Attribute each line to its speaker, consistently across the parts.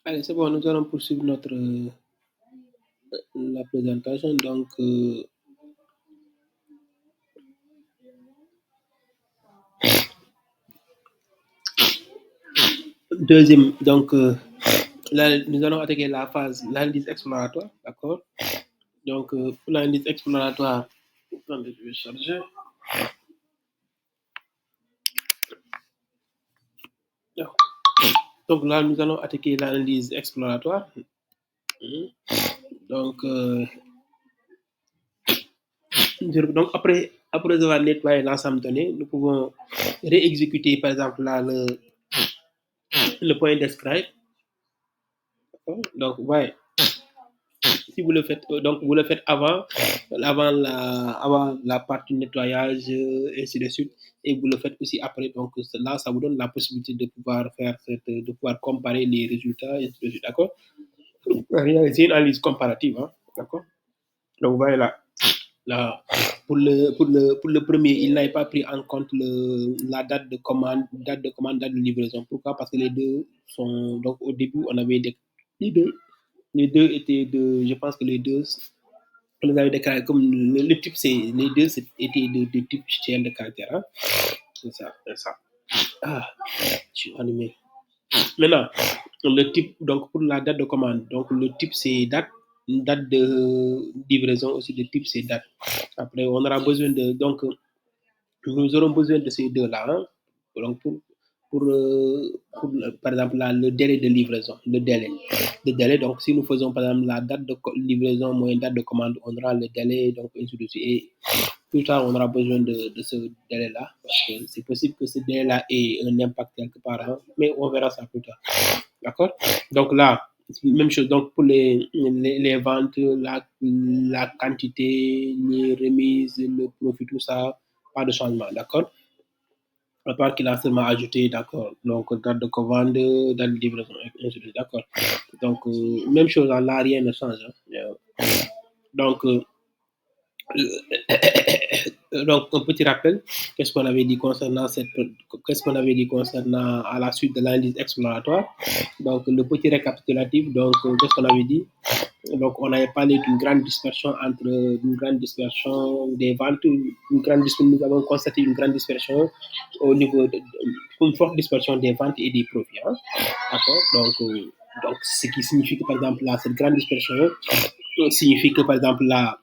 Speaker 1: Allez, c'est bon, nous allons poursuivre notre la présentation. Donc, deuxième, donc là, nous allons attaquer la phase, l'analyse exploratoire, d'accord? Donc, pour l'analyse exploratoire, attendez, je vais charger. Donc là, nous allons attaquer l'analyse exploratoire. Donc, donc après avoir nettoyé l'ensemble donné, nous pouvons réexécuter, par exemple, là, le point describe. Donc, ouais, si vous le faites, donc vous le faites avant la partie nettoyage, et ainsi de suite, et vous le faites aussi après. Donc là, ça vous donne la possibilité de pouvoir de pouvoir comparer les résultats, et ainsi de suite, d'accord? C'est une analyse comparative, hein, d'accord? Donc voilà, là, pour le premier, il n'a pas pris en compte la date de livraison. Pourquoi? Parce que les deux sont, donc au début, on avait les deux, les deux étaient de, je pense que les deux, on les avait déclarés comme le type, les deux étaient de type chaîne de caractère, hein. C'est ça, c'est ça. Ah, je suis animé. Maintenant, le type, donc pour la date de commande, donc le type c'est date, une date de livraison aussi, le type c'est date. Après, on aura besoin de, donc nous aurons besoin de ces deux-là, hein. Donc pour, par exemple, là, le délai de livraison, le délai. Le délai, donc si nous faisons par exemple la date de livraison moins date de commande, on aura le délai, donc ainsi de suite. Et plus tard, on aura besoin de ce délai-là, parce que c'est possible que ce délai-là ait un impact quelque part, hein, mais on verra ça plus tard. D'accord? Donc là, même chose. Donc pour les ventes, la quantité, les remises, le profit, tout ça, pas de changement. D'accord? À part qu'il a seulement ajouté, d'accord. Donc date de commande, date de livraison, ainsi de suite, d'accord. Donc même chose, là, rien ne change, hein. Donc, donc, un petit rappel, qu'est-ce qu'on avait dit concernant à la suite de l'analyse exploratoire. Donc, le petit récapitulatif, donc, qu'est-ce qu'on avait dit? Donc, on avait parlé d'une grande dispersion une grande dispersion des ventes, nous avons constaté une grande dispersion au niveau une forte dispersion des ventes et des profits, hein. D'accord? Donc, ce qui signifie que, par exemple, là, cette grande dispersion signifie que, par exemple, là,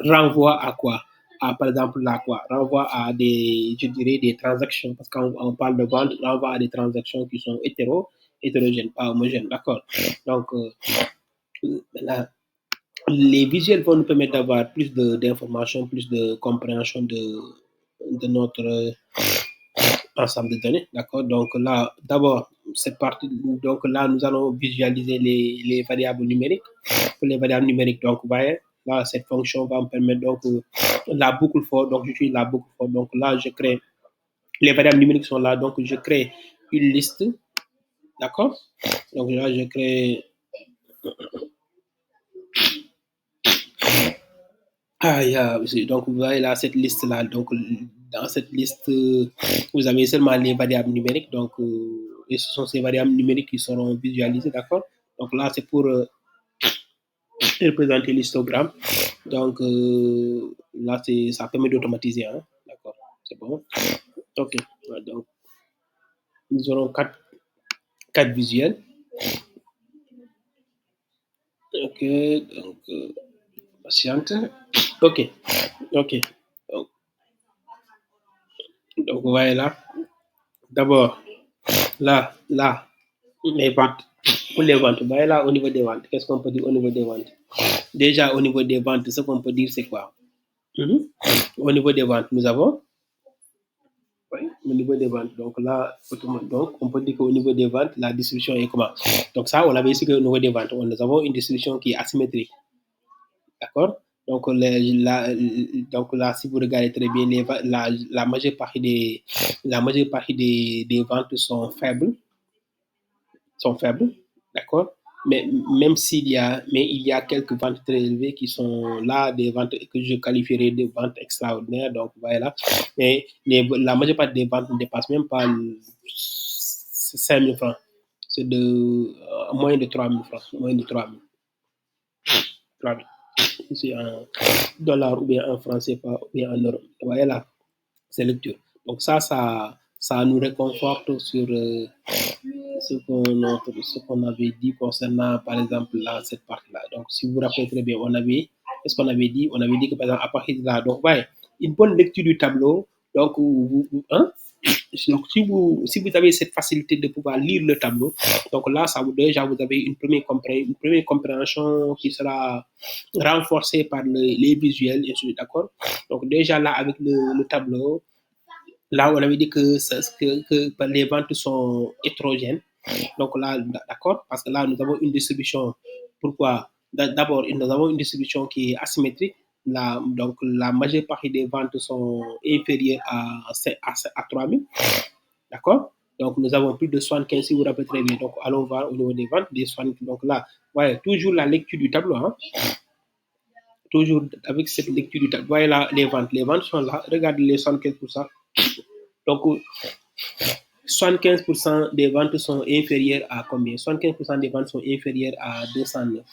Speaker 1: renvoie à quoi? Par exemple, là, quoi? Renvoie à je dirais, des transactions, parce qu'on parle de vente, renvoie à des transactions qui sont hétérogènes, pas homogènes, d'accord? Donc, là, les visuels vont nous permettre d'avoir plus d'informations, plus de compréhension de notre ensemble de données, d'accord? Donc là, d'abord, cette partie, donc là, nous allons visualiser les variables numériques. Pour les variables numériques, donc, vous voyez, là, cette fonction va me permettre, donc, la boucle for, donc, j'utilise la boucle for. Donc là, je crée, les variables numériques sont là, donc, je crée une liste, d'accord? Donc là, je crée, donc, vous voyez là, cette liste-là, donc, dans cette liste, vous avez seulement les variables numériques, donc, et ce sont ces variables numériques qui seront visualisées, d'accord? Donc là, c'est pour représenter l'histogramme. Donc là, ça permet d'automatiser, hein. D'accord, c'est bon. Ok, ouais, donc nous aurons quatre visuels. Ok, donc patiente. Ok, ok. Donc, donc vous voyez là, d'abord, là, les ventes. Pour les ventes, vous voyez là au niveau des ventes, qu'est-ce qu'on peut dire au niveau des ventes? Déjà, au niveau des ventes, ce qu'on peut dire, c'est quoi? Mhm. Au niveau des ventes, nous avons, oui, au niveau des ventes. Donc là, donc, on peut dire qu'au niveau des ventes, la distribution est comment? Donc ça, on avait ici qu'au niveau des ventes, nous avons une distribution qui est asymétrique. D'accord? Donc, donc là, si vous regardez très bien, la majeure partie des ventes sont faibles, d'accord? Mais même mais il y a quelques ventes très élevées qui sont là, des ventes que je qualifierais de ventes extraordinaires. Donc voilà, mais la majeure partie des ventes ne dépassent même pas 5 000 francs. c'est de moins de 3000 francs, moins de 3000. 3000. C'est en dollars ou bien en francs CFA ou bien en euros. Vous voyez là, c'est lecture. Donc ça nous réconforte sur ce qu'on avait dit concernant, par exemple, là, cette partie-là. Donc, si vous vous rappelez très bien, qu'est-ce qu'on avait dit? On avait dit que, par exemple, à partir de là, donc, ouais, une bonne lecture du tableau, donc, hein, donc si vous avez cette facilité de pouvoir lire le tableau, donc là, déjà, vous avez une première compréhension qui sera renforcée par les visuels, d'accord? Donc, déjà, là, avec le tableau, là, on avait dit que les ventes sont hétérogènes. Donc là, d'accord, parce que là, nous avons une distribution. Pourquoi? D'abord, nous avons une distribution qui est asymétrique. Donc, la majeure partie des ventes sont inférieures à 3000. D'accord? Donc, nous avons plus de 75, si vous vous rappelez très bien. Donc, allons voir au niveau des ventes, des 75. Donc là, ouais, toujours la lecture du tableau. Hein? Toujours avec cette lecture du tableau. Voyez là, les ventes. Les ventes sont là. Regardez les 75%. Donc, 75% des ventes sont inférieures à combien? 75% des ventes sont inférieures à 209.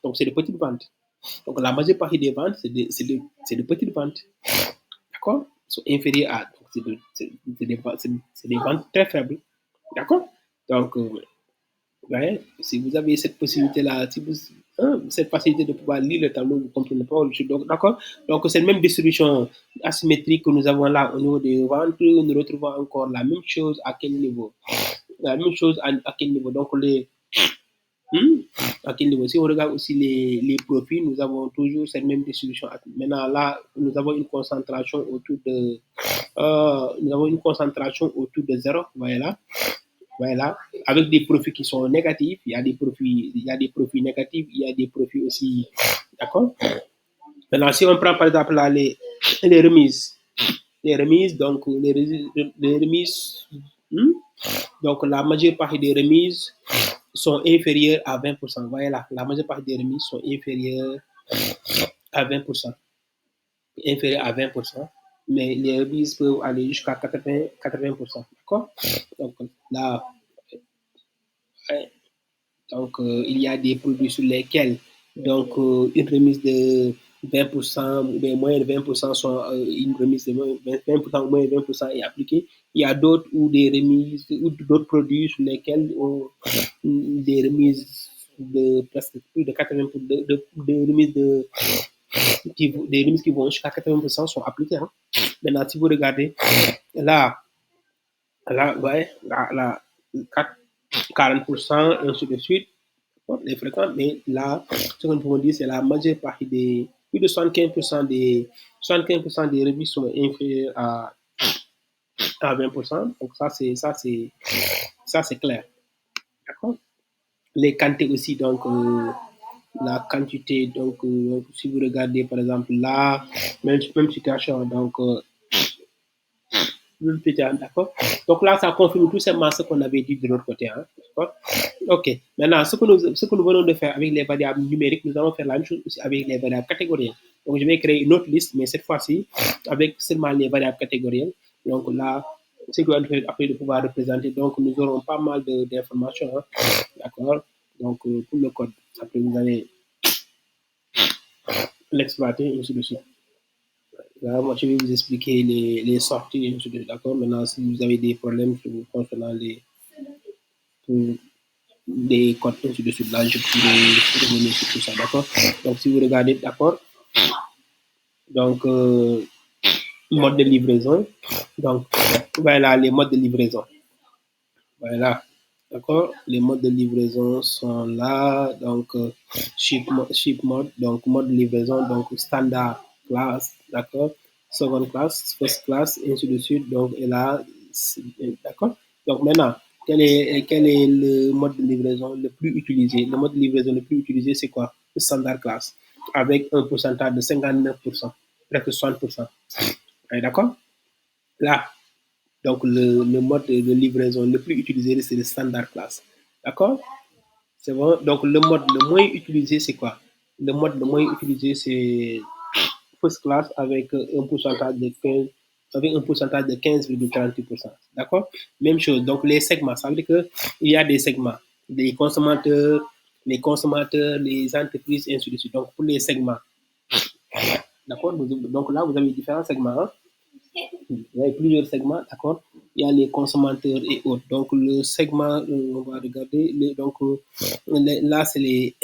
Speaker 1: Donc, c'est des petites ventes. Donc, la majeure partie des ventes, c'est des petites ventes. D'accord? Sont inférieures à. Donc, c'est des ventes très faibles. D'accord? Donc, ouais, si vous avez cette possibilité-là, si vous, cette facilité de pouvoir lire le tableau, vous comprenez pas. Donc, d'accord? Donc, c'est la même distribution asymétrique que nous avons là au niveau des ventes. Nous retrouvons encore la même chose à quel niveau? La même chose à quel niveau? Donc, à quel niveau? Si on regarde aussi les profits, nous avons toujours cette même distribution. Maintenant, là, nous avons une concentration autour de, zéro. Voyez là. Voilà, avec des profits qui sont négatifs, il y a des profits négatifs, il y a des profits aussi, d'accord. Maintenant, si on prend par exemple là les remises, donc les remises, donc la majeure partie des remises sont inférieures à 20%. Voyez là, la majeure partie des remises sont inférieures à 20%, inférieures à 20%, mais les remises peuvent aller jusqu'à 80%, d'accord. Donc là, donc, il y a des produits sur lesquels donc, une remise de 20% ou bien moins de 20% sont une remise de 20% ou moins de 20% est appliquée. Il y a d'autres ou des remises ou d'autres produits sur lesquels des remises de presque plus de 80%, de remises des remises qui vont jusqu'à 80% sont appliquées. Hein. Maintenant, si vous regardez là, ouais, là 40%, ainsi de suite, les fréquents, mais là, ce que nous pouvons dire, c'est la majeure partie des, plus de 75% des revues sont inférieures à 20%. Donc ça c'est clair. D'accord? Les quantités aussi, donc, la quantité, donc, si vous regardez par exemple là, même situation, donc, d'accord? Donc là, ça confirme tout simplement ce qu'on avait dit de l'autre côté. Hein, d'accord? Ok. Maintenant, ce que nous venons de faire avec les variables numériques, nous allons faire la même chose aussi avec les variables catégorielles. Donc, je vais créer une autre liste, mais cette fois-ci, avec seulement les variables catégorielles. Donc là, ce que nous allons faire après de pouvoir représenter, donc nous aurons pas mal d'informations. Hein, d'accord? Donc, pour le code, après vous allez l'exploiter et ainsi de suite. Là, moi, je vais vous expliquer les sorties, et ainsi de suite. D'accord? Maintenant, si vous avez des problèmes concernant des codes, ainsi de suite, là, je pourrais revenir sur tout ça. D'accord? Donc, si vous regardez, d'accord? Donc, mode de livraison. Donc, voilà les modes de livraison. Voilà. D'accord? Les modes de livraison sont là. Donc, ship mode, donc mode de livraison, donc standard class, d'accord? Second class, first class, et ainsi de suite. Donc, et là, d'accord? Donc, maintenant, quel est le mode de livraison le plus utilisé? Le mode de livraison le plus utilisé, c'est quoi? Le standard class, avec un pourcentage de 59%, presque 60%. D'accord? Là, donc, le mode de livraison le plus utilisé, c'est le standard class. D'accord? C'est bon. Donc, le mode le moins utilisé, c'est quoi? Le mode le moins utilisé, c'est first class avec un pourcentage de avec un pourcentage de 15,38%. D'accord? Même chose. Donc, les segments, ça veut dire qu'il y a des segments, des consommateurs, les entreprises, et ainsi de suite. Donc, pour les segments, d'accord? Donc là, vous avez différents segments. Hein? Il y a plusieurs segments, d'accord? Il y a les consommateurs et autres. Donc, le segment, on va regarder, là, c'est les,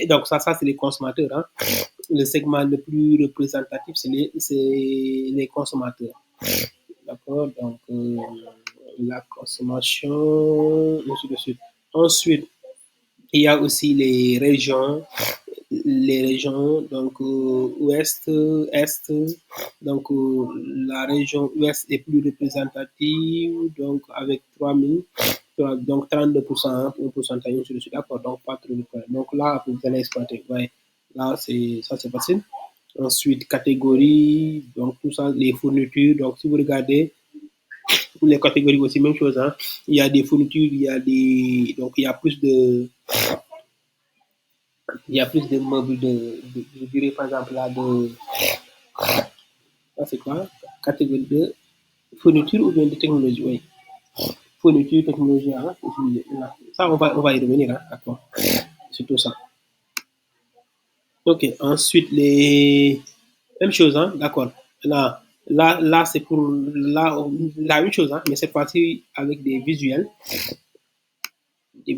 Speaker 1: donc ça c'est les consommateurs. Hein? Le segment le plus représentatif, c'est les consommateurs. D'accord? Donc, la consommation, ainsi de suite. Ensuite, il y a aussi les régions, donc ouest, est, donc la région ouest est plus représentative, donc avec 3000, donc 32%, pour un pourcentage, je suis d'accord, donc pas trop de problème. Donc là, vous allez exploiter, ouais, là, c'est facile. Ensuite, catégorie, donc tout ça, les fournitures, donc si vous regardez, pour les catégories aussi, même chose, hein, il y a des fournitures, donc il y a plus de meubles je dirais par exemple là c'est quoi? Catégorie de fourniture ou bien de technologie, oui. Fourniture, technologie, hein, ça on va y revenir, hein, d'accord. C'est tout ça. Ok, ensuite même chose, hein, d'accord. Là c'est pour la même chose, hein, mais cette fois-ci avec des visuels, qui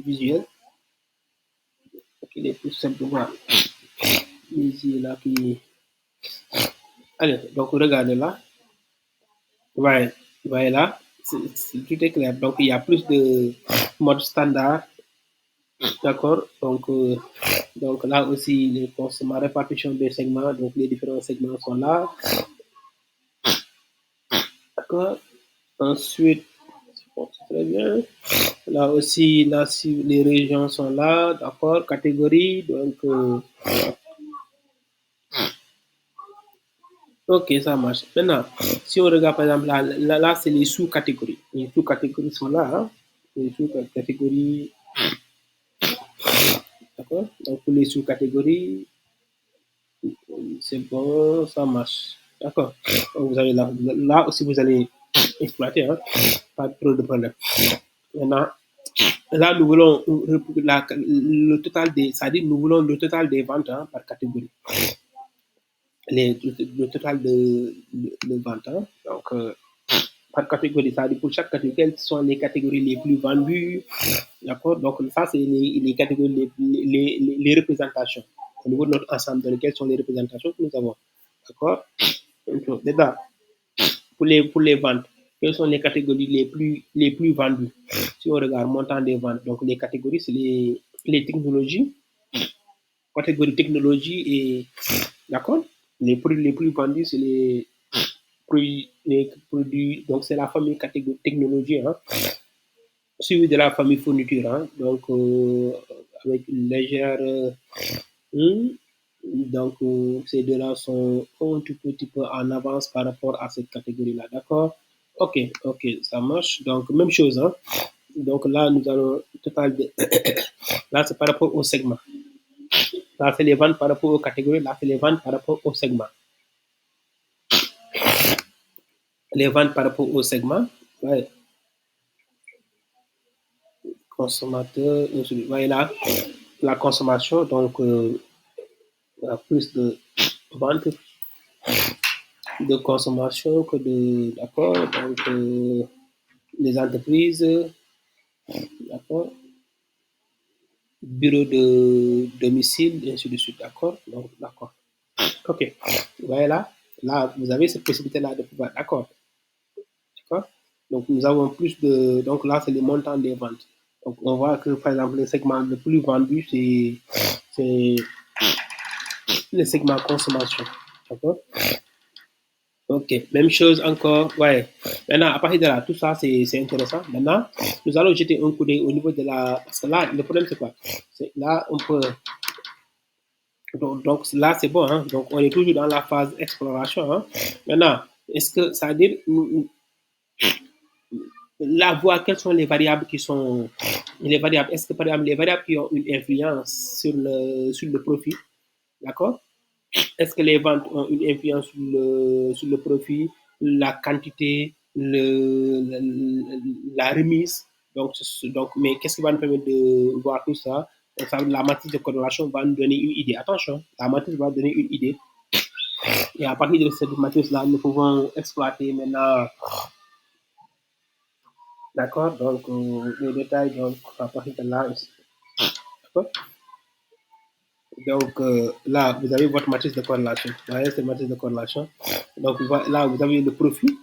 Speaker 1: est plus simple de voir. Ici, là, allez, donc regardez là. Ouais, voilà, tout est clair. Donc, il y a plus de mode standard, d'accord? Donc là aussi, ma répartition des segments, donc les différents segments sont là, d'accord? Ensuite, bon, c'est très bien. Là aussi, là, si les régions sont là, d'accord? Catégorie, donc, ok, ça marche. Maintenant, si on regarde par exemple là c'est les sous-catégories. Les sous-catégories sont là, hein? Les sous-catégories, d'accord? Donc, pour les sous-catégories, c'est bon, ça marche. D'accord. Donc, vous avez là aussi, vous allez exploiter, hein? Pas trop de problème. Maintenant, là, nous voulons le total c'est-à-dire nous voulons le total des ventes, hein, par catégorie. Le total de ventes, hein. Donc, par catégorie, c'est-à-dire pour chaque catégorie, quelles sont les catégories les plus vendues, d'accord? Donc, ça, c'est les catégories, les représentations. Au niveau de notre ensemble, dans lesquelles sont les représentations que nous avons, d'accord? Donc, dedans, pour les ventes, quelles sont les catégories les plus vendues? Si on regarde montant des ventes, donc les catégories, c'est les technologies, catégorie technologie et, d'accord? Les produits les plus vendus, c'est les produits, donc c'est la famille catégorie technologie, hein, suivi de la famille fourniture, hein, donc avec une légère. Donc, ces deux-là sont un tout petit peu en avance par rapport à cette catégorie-là, d'accord? Ok, ok, ça marche. Donc, même chose, hein. Donc là, nous allons total de. Là, c'est par rapport au segment. Là, c'est les ventes par rapport aux catégories. Là, c'est les ventes par rapport au segment. Les ventes par rapport au segment. Ouais. Consommateur. Voyez là, la consommation. Donc, il y a plus de ventes de consommation que de. D'accord. Donc, les entreprises. D'accord. Bureau de domicile, et ainsi de suite. D'accord. Donc, d'accord. Ok. Voyez là. Là, vous avez cette possibilité-là de pouvoir. D'accord. D'accord. Donc, nous avons plus de. Donc, là, c'est le montant des ventes. Donc, on voit que, par exemple, le segment le plus vendu, c'est le segment consommation. D'accord. Ok. Même chose encore. Ouais. Maintenant, à partir de là, tout ça, c'est intéressant. Maintenant, nous allons jeter un coup d'œil au niveau de la. Parce que là, le problème, c'est quoi? Là, on peut. Donc là, c'est bon. Hein? Donc, on est toujours dans la phase exploration. Hein? Maintenant, est-ce que ça veut dire là, voir quelles sont les variables qui sont les variables. Est-ce que par exemple les variables qui ont une influence sur le profit, d'accord? Est-ce que les ventes ont une influence sur le profit? la quantité, la remise. Donc, mais qu'est-ce qui va nous permettre de voir tout ça? La matrice de corrélation va nous donner une idée. Attention, la matrice va donner une idée. Et à partir de cette matrice-là, nous pouvons exploiter maintenant. D'accord? Donc, les détails, donc, à partir de là aussi. D'accord? Donc, là, vous avez votre matrice de corrélation. Vous voyez cette matrice de corrélation. Donc, là, vous avez le profit.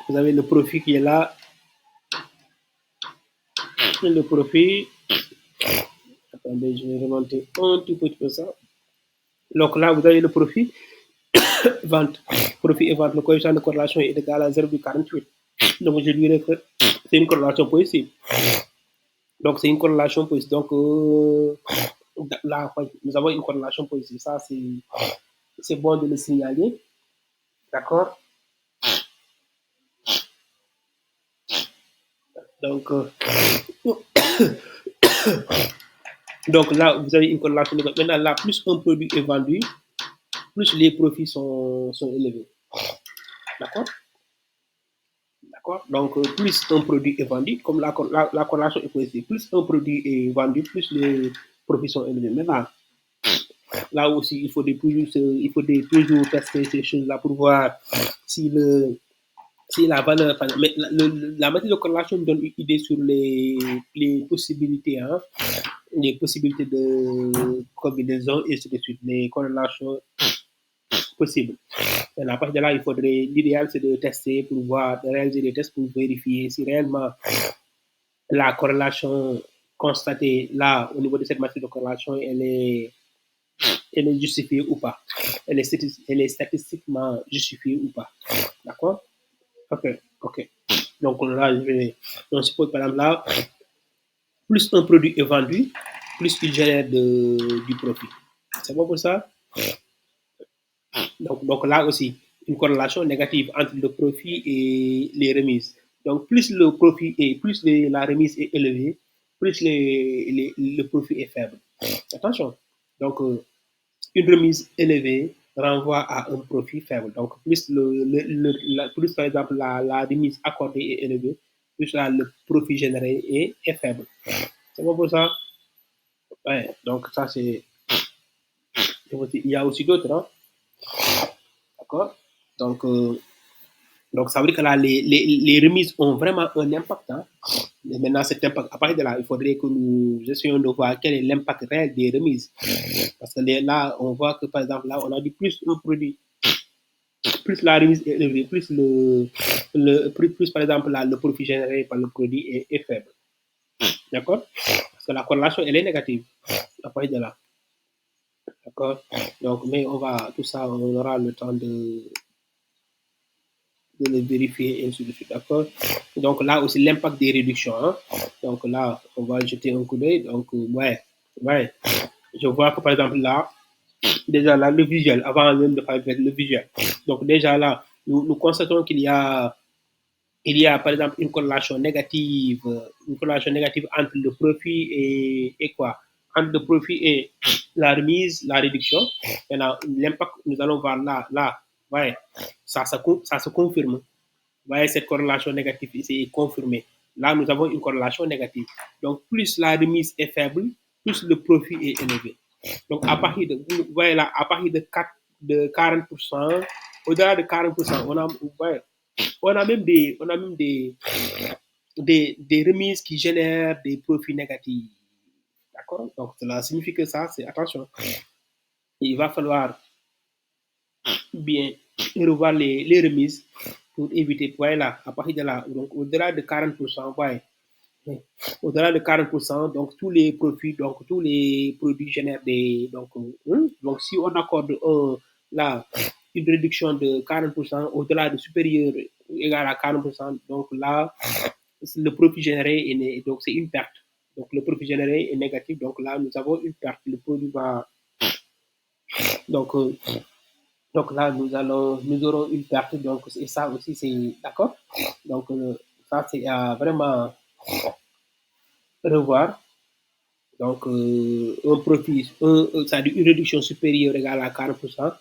Speaker 1: Vous avez le profit qui est là. Le profit. Attendez, je vais remonter un tout petit peu ça. Donc, là, vous avez le profit. Vente. Profit et vente. Le coefficient de corrélation est égal à 0,48. Donc, je dirais que c'est une corrélation positive. Donc, c'est une corrélation positive. Donc, là, nous avons une corrélation positive. Ça, c'est bon de le signaler. D'accord? Donc, donc là, vous avez une corrélation. Maintenant, là, plus un produit est vendu, plus les profits sont élevés. D'accord? D'accord? Donc, plus un produit est vendu, comme la corrélation est positive, plus un produit est vendu, plus les profits sont élevés. Maintenant, là aussi, il faut toujours tester ces choses-là pour voir si la valeur, mais la méthode de corrélation donne une idée sur les possibilités, hein, les possibilités de combinaison et ainsi de suite, les corrélations possibles. Et à partir de là, l'idéal c'est de tester pour voir, de réaliser des tests pour vérifier si réellement la corrélation constatée là au niveau de cette matrice de corrélation, elle est justifiée ou pas. Elle est statistiquement justifiée ou pas. D'accord? Ok, ok. Donc là, on suppose par exemple là, plus un produit est vendu, plus il génère du profit. C'est bon pour ça? Donc là aussi, une corrélation négative entre le profit et les remises. Donc plus le profit est, plus la remise est élevée, plus le profit est faible. Attention. Donc une remise élevée renvoie à un profit faible. Donc plus, plus par exemple la remise accordée est élevée, plus là, le profit généré est faible. C'est bon pour ça? Ouais, donc ça c'est. Il y a aussi d'autres, hein? D'accord? Donc, donc ça veut dire que là, les remises ont vraiment un impact. Hein? Mais maintenant, cet impact, à partir de là, il faudrait que nous essayons de voir quel est l'impact réel des remises. Parce que là, on voit que par exemple, là, on a dit plus un produit, plus la remise est élevée, plus par exemple, là, le profit généré par le produit est faible. D'accord? Parce que la corrélation, elle est négative à partir de là. D'accord? Donc, mais tout ça, on aura le temps de le vérifier et ainsi de suite. D'accord? Donc là aussi, l'impact des réductions. Hein? Donc là, on va jeter un coup d'œil. Donc, ouais. Je vois que par exemple là, déjà là, le visuel, avant même de faire le visuel. Donc déjà là, nous constatons il y a par exemple une corrélation négative entre le profit et quoi? Entre le profit et la remise, la réduction. Maintenant, l'impact, nous allons voir là, ouais, ça se confirme. Vous voyez, cette corrélation négative ici est confirmée. Là, nous avons une corrélation négative. Donc, plus la remise est faible, plus le profit est élevé. Donc, à partir de, vous voyez là, à partir de 40%, au-delà de 40%, on a même des remises qui génèrent des profits négatifs. D'accord? Donc, cela signifie que ça, c'est attention. Il va falloir bien revoir les remises pour éviter, voilà, à partir de là, donc au-delà de 40%, ouais, au-delà de 40%, donc tous les profits, donc tous les produits génèrent des. Donc si on accorde là, une réduction de 40%, au-delà de supérieur égal à 40%, donc là, le profit généré est, donc c'est une perte. Donc le profit généré est négatif, donc là, nous avons une perte. Le produit va. Donc, donc là, nous aurons une perte. Donc, et ça aussi, c'est d'accord. Donc, ça, c'est vraiment revoir. Donc, un profit, c'est-à-dire une réduction supérieure égale à 40%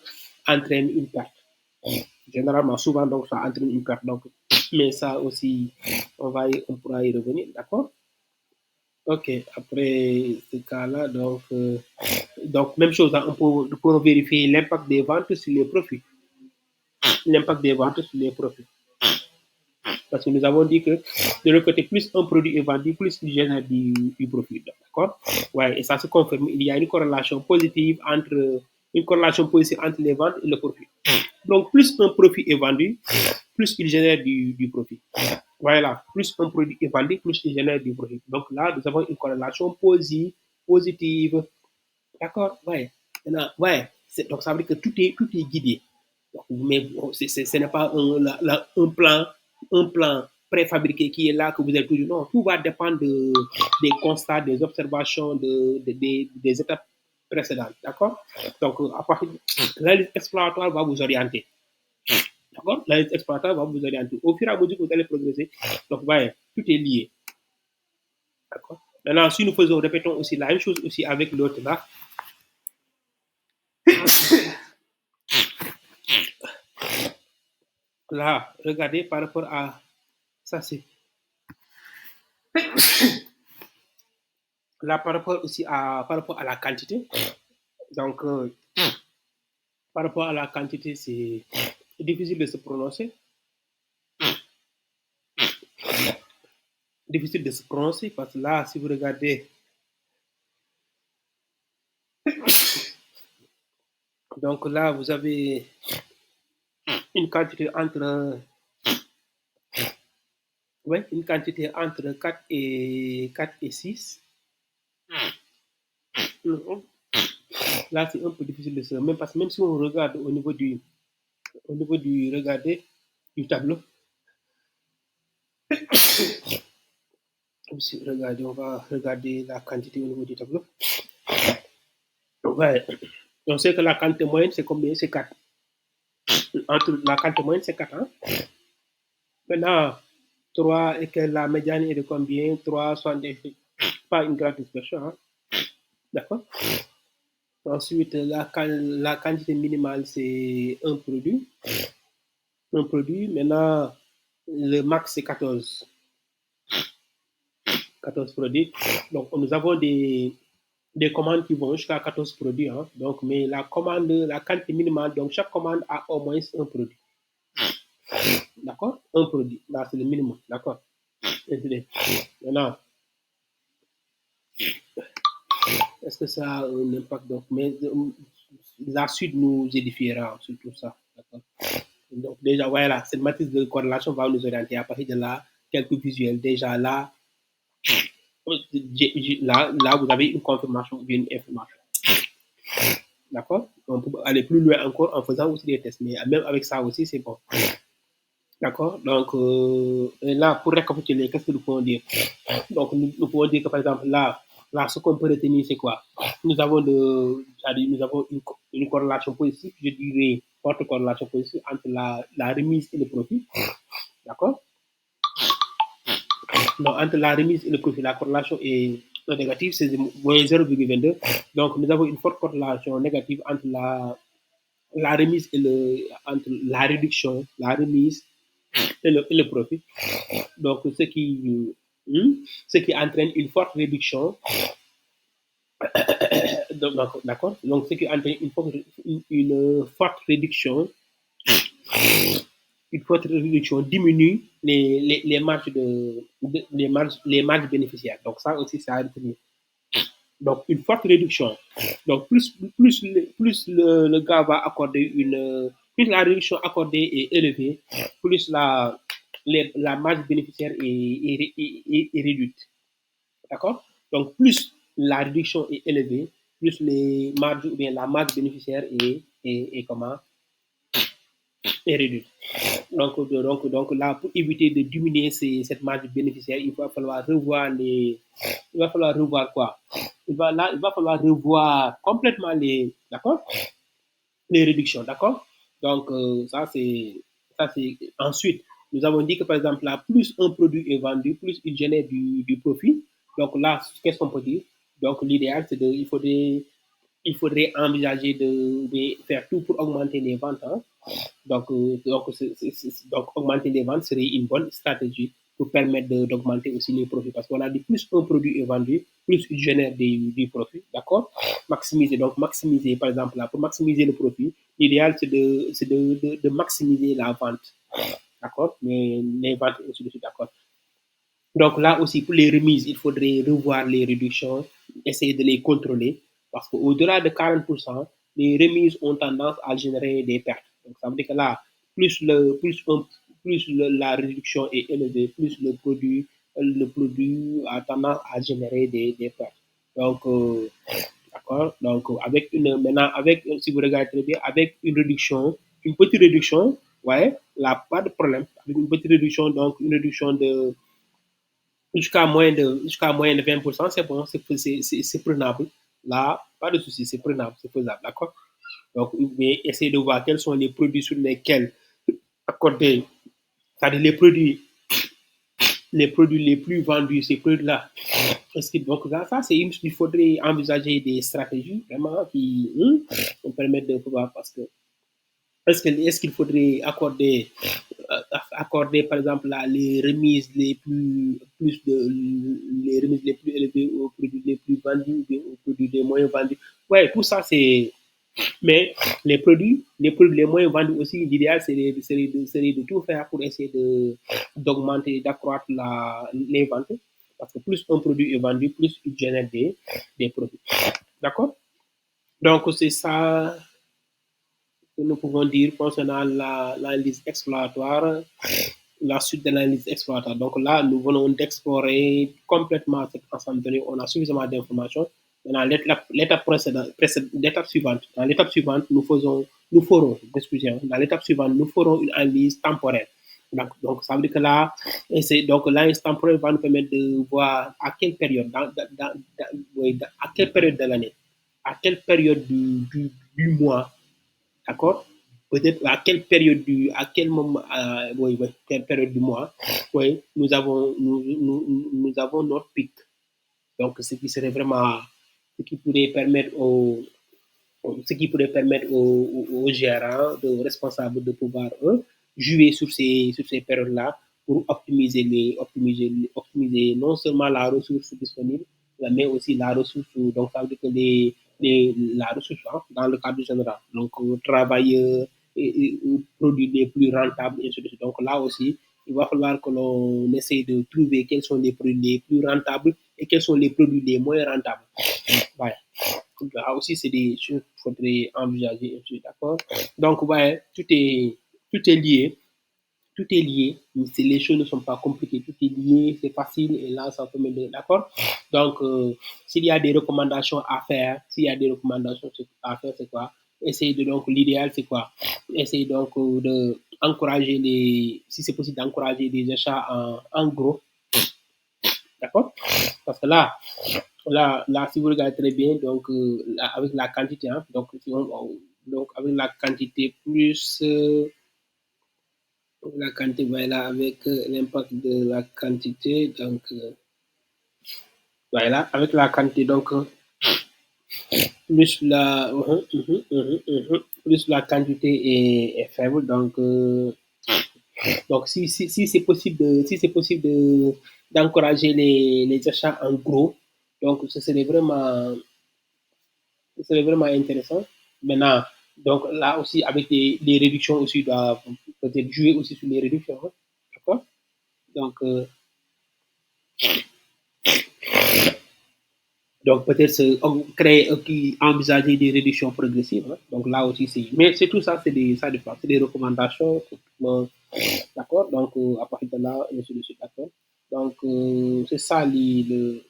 Speaker 1: entraîne une perte. généralement, souvent, donc, ça entraîne une perte. Donc, mais ça aussi, on pourra y revenir, d'accord? Ok, après ce cas-là, donc même chose, hein, on peut vérifier l'impact des ventes sur les profits. L'impact des ventes sur les profits. Parce que nous avons dit que de l'autre côté, plus un produit est vendu, plus il génère du profit. D'accord? Ouais, et ça se confirme. Il y a une corrélation positive entre les ventes et le profit. Donc, plus un profit est vendu, plus il génère du profit. Voilà, plus un produit est vendu, plus il génère du profit. Donc là, nous avons une corrélation positive. D'accord? Ouais. Maintenant, ouais. Donc ça veut dire que tout est guidé. Donc, mais bon, ce n'est pas un plan préfabriqué qui est là que vous êtes toujours. Non, tout va dépendre des constats, des observations, des étapes précédentes. D'accord? Donc, à partir l'analyse exploratoire va vous orienter. D'accord? L'analyse exploratoire va vous orienter. Au fur et à mesure que vous allez progresser, donc, ouais, tout est lié. D'accord? Maintenant, si nous répétons aussi la même chose aussi avec l'autre là, là, regardez par rapport à ça, c'est là par rapport à la quantité. Donc, par rapport à la quantité, c'est difficile de se prononcer. Difficile de se prononcer parce que là, si vous regardez, donc là, vous avez une quantité entre, ouais, une quantité entre 4 et 6. Là, c'est un peu difficile de se, même parce que même si on regarde au niveau du, regardez, du tableau, regardez, on va regarder la quantité au niveau du tableau. Ouais. On sait que la quantité moyenne, c'est combien? C'est 4. Entre la quantité moyenne, c'est 4. Hein? Maintenant, 3 et que la médiane est de combien? 3, 70. Pas une grande dispersion. Hein? D'accord? Ensuite, la quantité minimale, c'est un produit. Un produit. Maintenant, le max, c'est 14. 14 produits. Donc, nous avons des commandes qui vont jusqu'à 14 produits. Hein. Donc, mais la quantité minimale, donc chaque commande a au moins un produit. D'accord? Un produit. Là, c'est le minimum. D'accord? Maintenant, est-ce que ça a un impact? Donc, mais la suite nous édifiera sur tout ça. D'accord? Donc, déjà, voilà, cette matrice de corrélation va nous orienter à partir de là, quelques visuels. Déjà, là, vous avez une confirmation ou une information. D'accord? On peut aller plus loin encore en faisant aussi des tests. Mais même avec ça aussi, c'est bon. D'accord? Donc, là, pour récapituler, qu'est-ce que nous pouvons dire? Donc, nous pouvons dire que, par exemple, là ce qu'on peut retenir, c'est quoi? Nous avons, nous avons une corrélation positive, je dirais, forte corrélation positive entre la remise et le profit. D'accord? Donc, entre la remise et le profit, la corrélation est négative, c'est moins 0,22. Donc, nous avons une forte corrélation négative entre la remise entre la réduction, la remise et le profit. Donc, ce qui entraîne une forte réduction. D'accord. Donc, ce qui entraîne une forte réduction, diminue les marges les marges bénéficiaires. Donc, ça aussi, ça a retenu. Donc, une forte réduction. Donc, le gars va accorder plus la réduction accordée est élevée, plus la marge bénéficiaire est réduite. D'accord? Donc, plus la réduction est élevée, plus les marges ou bien la marge bénéficiaire comment? Est réduite. Donc là, pour éviter de diminuer cette marge bénéficiaire, il va falloir revoir quoi? Il va falloir revoir complètement d'accord? Les réductions, d'accord? Donc, ça, c'est, ensuite, nous avons dit que par exemple, là, plus un produit est vendu, plus il génère du profit. Donc là, qu'est-ce qu'on peut dire? Donc, l'idéal, il faudrait envisager de faire tout pour augmenter les ventes. Hein? Donc augmenter les ventes serait une bonne stratégie pour permettre d'augmenter aussi les profits. Parce qu'on a dit plus un produit est vendu, plus il génère du profit. D'accord. Maximiser. Donc maximiser, par exemple, là, pour maximiser le profit, l'idéal c'est de maximiser la vente. D'accord. Mais les ventes et ainsi de suite. D'accord. Donc là aussi, pour les remises, il faudrait revoir les réductions, essayer de les contrôler, parce qu'au-delà de 40%, les remises ont tendance à générer des pertes. Donc ça veut dire que là, la réduction est élevée, plus le produit a tendance à générer des pertes. Donc, d'accord. Donc, maintenant, si vous regardez très bien, avec une petite réduction, ouais, là, pas de problème. Avec une petite réduction, donc une réduction de jusqu'à moins de 20%, c'est bon, c'est prenable. Là, pas de souci, c'est prenable, c'est faisable, d'accord. Donc, mais essayez de voir quels sont les produits sur lesquels accorder, c'est-à-dire les produits les plus vendus, ces produits-là. Donc, ça il faudrait envisager des stratégies vraiment qui nous permettent de pouvoir, parce que est-ce qu'il faudrait accorder, par exemple, là, les remises les plus élevées aux produits les plus vendus ou bien aux produits les moins vendus? Ouais, tout ça, c'est. Mais les produits les moins vendus aussi, l'idéal, c'est de tout faire pour essayer d'augmenter, d'accroître les ventes. Parce que plus un produit est vendu, plus il génère des profits. D'accord? Donc, c'est ça que nous pouvons dire concernant l'analyse exploratoire, la suite de l'analyse exploratoire. Donc là, nous venons d'explorer complètement cet ensemble de données. On a suffisamment d'informations. Maintenant, l'étape suivante. Dans l'étape suivante, dans l'étape suivante, nous ferons une analyse temporelle. Donc, ça veut dire que là, donc l'analyse temporelle va nous permettre de voir à quelle période, oui, à quelle période de l'année, à quelle période du mois. D'accord. Peut-être à quel moment, oui, oui, quelle période du mois, oui, nous avons notre pic. Donc, ce qui pourrait permettre aux, aux gérants, aux responsables de pouvoir jouer sur ces périodes-là pour optimiser non seulement la ressource disponible, mais aussi la ressource. Donc, ça veut dire que la ressource dans le cadre général. Donc, travailleurs et produits les plus rentables, et ainsi de suite. Donc, là aussi, il va falloir que l'on essaye de trouver quels sont les produits les plus rentables et quels sont les produits les moins rentables. Voilà. Là aussi, c'est des choses qu'il faudrait envisager. D'accord. Donc, ouais, tout est lié. Tout est lié. Les choses ne sont pas compliquées. Tout est lié, c'est facile et là, ça peut m'aider. D'accord. Donc, s'il y a des recommandations à faire, c'est quoi? L'idéal, c'est quoi? Essayer donc d'encourager si c'est possible, d'encourager des achats en gros. D'accord. Parce que là, si vous regardez très bien, donc avec la quantité, hein, donc avec la quantité plus la quantité, voilà, avec l'impact de la quantité, donc voilà, avec la quantité, donc plus la quantité est faible, donc si c'est possible d'encourager les achats en gros, donc ce serait vraiment intéressant. Maintenant, donc là aussi, avec des réductions aussi, doivent peut-être jouer aussi sur les réductions. Hein. D'accord. Donc peut-être envisager des réductions progressives. Hein. Donc là aussi, mais c'est tout ça, c'est des recommandations. D'accord. Donc à partir de là, je suis d'accord. Donc c'est ça le-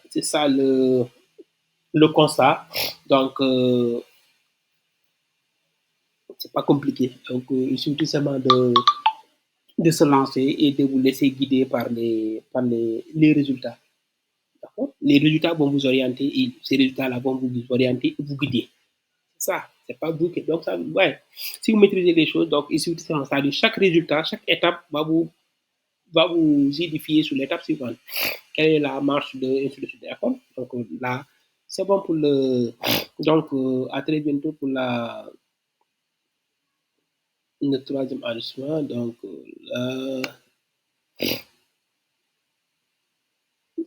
Speaker 1: c'est ça le constat. Donc c'est pas compliqué. Donc il suffit tout simplement de se lancer et de vous laisser guider par les résultats. D'accord. Les résultats vont vous orienter et ces résultats-là vont vous orienter et vous guider. C'est ça. C'est pas vous qui. Donc, ça, ouais. Si vous maîtrisez les choses, donc, il suffit de se lancer. Chaque résultat, chaque étape va vous édifier sur l'étape suivante. Quelle est la marche de ainsi de suite. D'accord. Donc, là, c'est bon pour le. Donc, à très bientôt pour le troisième enregistrement, donc là,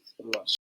Speaker 1: ça marche.